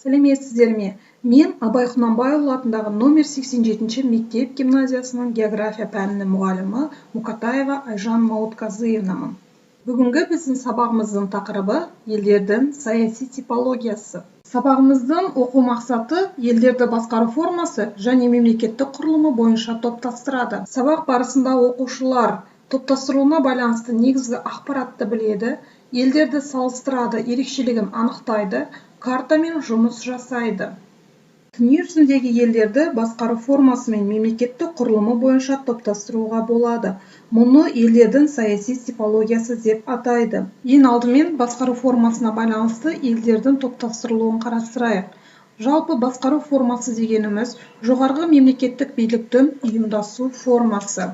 Сәлеметсіздер ме? Мен Абай Құнанбайұлы атындағы номер 87-ші мектеп гимназиясының география пәнінің мұғалімі Мұқатаева Айжан Маутказыевнамын. Бүгінгі біздің сабағымыздың тақырыбы елдердің саяси типологиясы. Сабағымыздың оқу мақсаты елдерді басқару формасы және мемлекеттік құрылымы бойынша топтастырады. Сабақ барысында оқушылар топтастыруына байланысты негізгі ақпаратты біледі, елдерді салыстырады, ерекшелігін анықтайды, картамен жұмыс жасайды. Дүниежүзіндегі елдерді басқару формасы мен мемлекеттік құрылымы бойынша топтастыруға болады. Мұны елдердің саяси типологиясы деп атайды. Ең алдымен басқару формасына байланысты елдердің топтастырылуын қарастырайық. Жалпы басқару формасы дегеніміз жоғарғы мемлекеттік биліктің ұйымдасу формасы.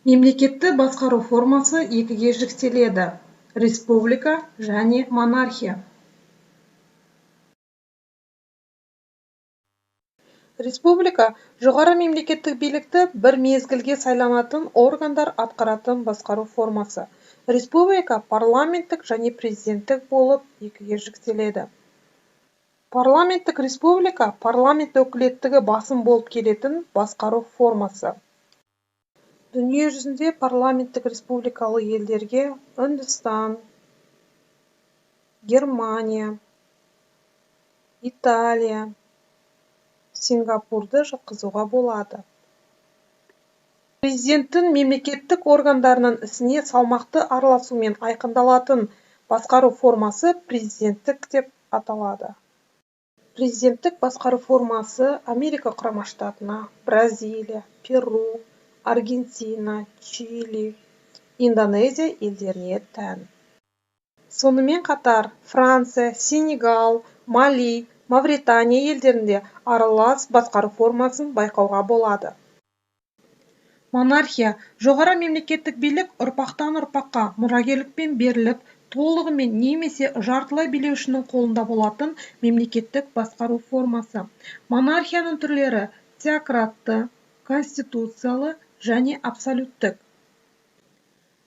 Мемлекетті басқару формасы екіге жіктеледі: республика және монархия. Республика жоғары мемлекеттік билікті бір мезгілге сайланатын органдар атқаратын басқару формасы. Республика парламенттік және президенттік болып екіге жіктеледі. Парламенттік республика парламент өкілеттігі басым болып келетін басқару формасы. Дүние жүзінде парламенттік республикалы елдерге Үндістан, Германия, Италия, Сингапурды жатқызуға болады. Президенттің мемлекеттік органдарының ісіне салмақты араласумен айқындалатын басқару формасы президенттік деп аталады. Президенттік басқару формасы Америка құрама штатына, Бразилия, Перу, Аргентина, Чили, Индонезия елдеріне тән. Сонымен қатар Франция, Сенегал, Мали, Мавритания елдерінде аралас басқару формасын байқауға болады. Монархия жоғары мемлекеттік билік ұрпақтан ұрпаққа мұрагерлікпен беріліп, толығымен немесе жартылай билеушінің қолында болатын мемлекеттік басқару формасы. Монархияның түрлері теократты, конституциялы және абсолюттік.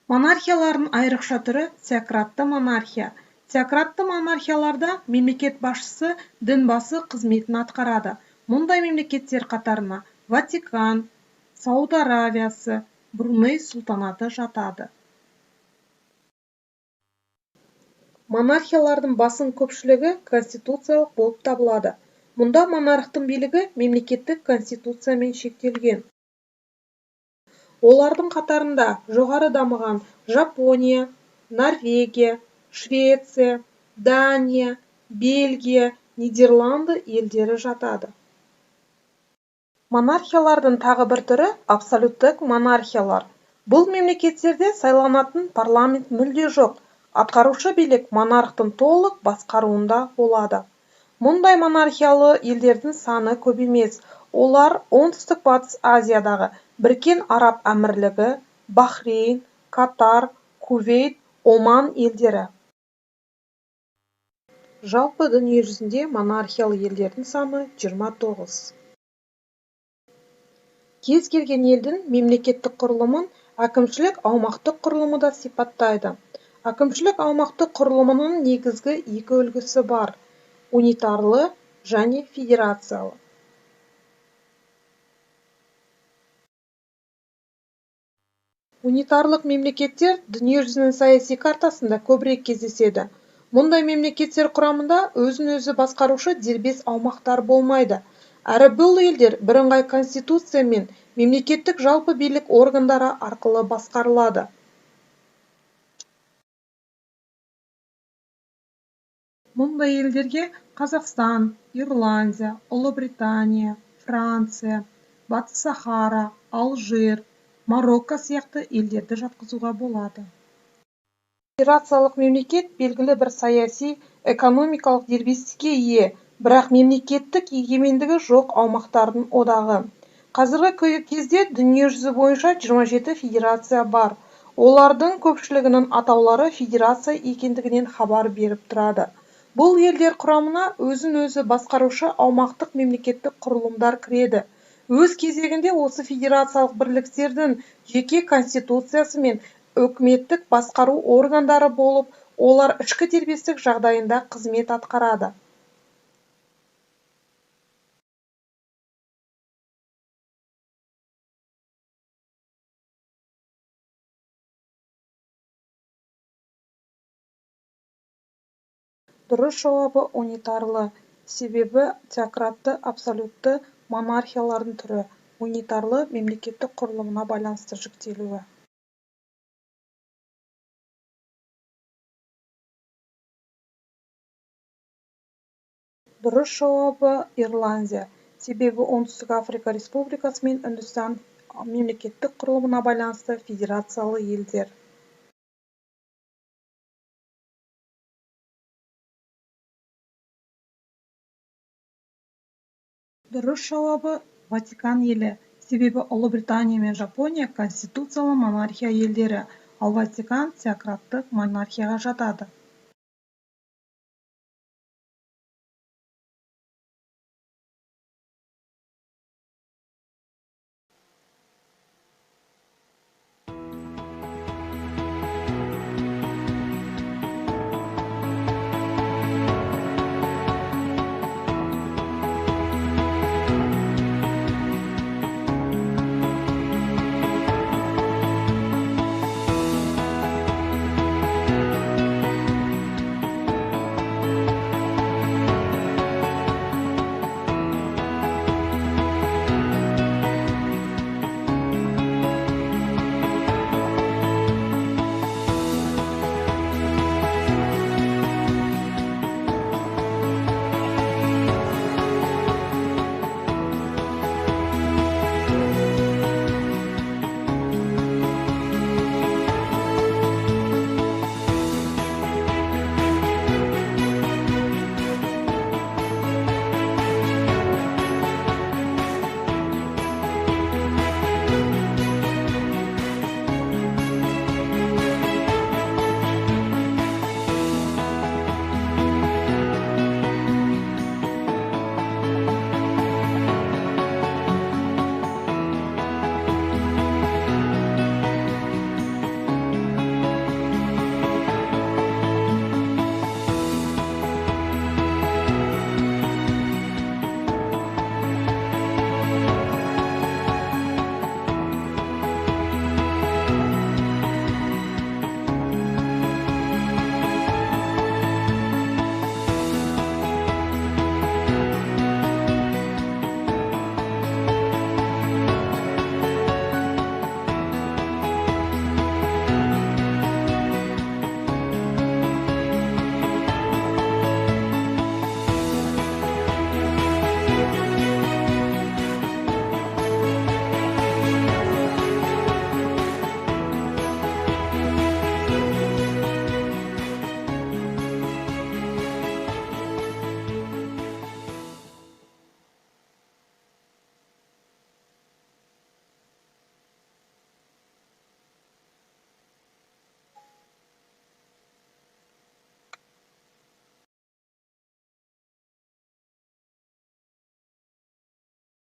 Монархиялардың айрықша түрі теократты монархия. Теократты монархияларда мемлекет басшысы дін басы қызметін атқарады. Мұндай мемлекеттер қатарына Ватикан, Сауд Аравиясы, Бруней сұлтанаты жатады. Монархиялардың басым көпшілігі конституциялық болып табылады. Мұнда монархтың билігі мемлекеттік конституциямен шектелген. Олардың қатарында жоғары дамыған Жапония, Норвегия, Швеция, Дания, Бельгия, Нидерланды елдері жатады. Монархиялардың тағы бір түрі абсолюттік монархиялар. Бұл мемлекеттерде сайланатын парламент мүлде жоқ. Атқарушы билік монархтың толық басқаруында болады. Мұндай монархиялы елдердің саны көп емес. Олар оңтүстік батыс Азиядағы Біріккен Араб Әмірлігі, Бахрейн, Катар, Кувейт, Оман елдері. Жалпы дүние жүзінде монархиялы елдердің саны 29. Кез келген елдің мемлекеттік құрылымын әкімшілік аумақтық құрылымы да сипаттайды. Әкімшілік аумақтық құрылымының негізгі екі үлгісі бар: унитарлы және федерациялы. Унитарлық мемлекеттер дүние жүзінің саяси картасында көбірек кездеседі. Мұндай мемлекеттер құрамында өзін-өзі басқарушы дербес аумақтар болмайды. Әрі бұл елдер бірыңғай конституция мен мемлекеттік жалпы билік органдары арқылы басқарылады. Мұндай елдерге Қазақстан, Ирландия, Ұлыбритания, Франция, Батыс Сахара, Алжир, Марокко сияқты елдерді жатқызуға болады. Федерациялық мемлекет белгілі бір саяси, экономикалық дербестікке ие, бірақ мемлекеттік егемендігі жоқ аумақтардың одағы. Қазіргі кезде дүние жүзі бойынша 27 федерация бар. Олардың көпшілігінің атаулары федерация екендігінен хабар беріп тұрады. Бұл елдер құрамына өзін-өзі басқарушы аумақтық мемлекеттік құрылымдар кіреді. Өз кезегінде осы федерациялық бірліктердің жеке конституциясы мен өкіметтік басқару органдары болып, олар ішкі дербестік жағдайында қызмет атқарады. Дұрыс жауабы унитарлы. Себебі теократты абсолютті монархиялардың түрі. Унитарлы мемлекеттік құрылымына байланысты жіктелуі. Дұрыс жауабы Ирландия. Себебі Оңтүстік Африка Республикасы мен Үндістан мемлекеттік құрылымына байланысты федерациялы елдер. Дұрыс жауабы Ватикан елі. Себебі Ұлыбритания мен Жапония конституциялы монархия елдері, ал Ватикан теократтық монархияға жатады.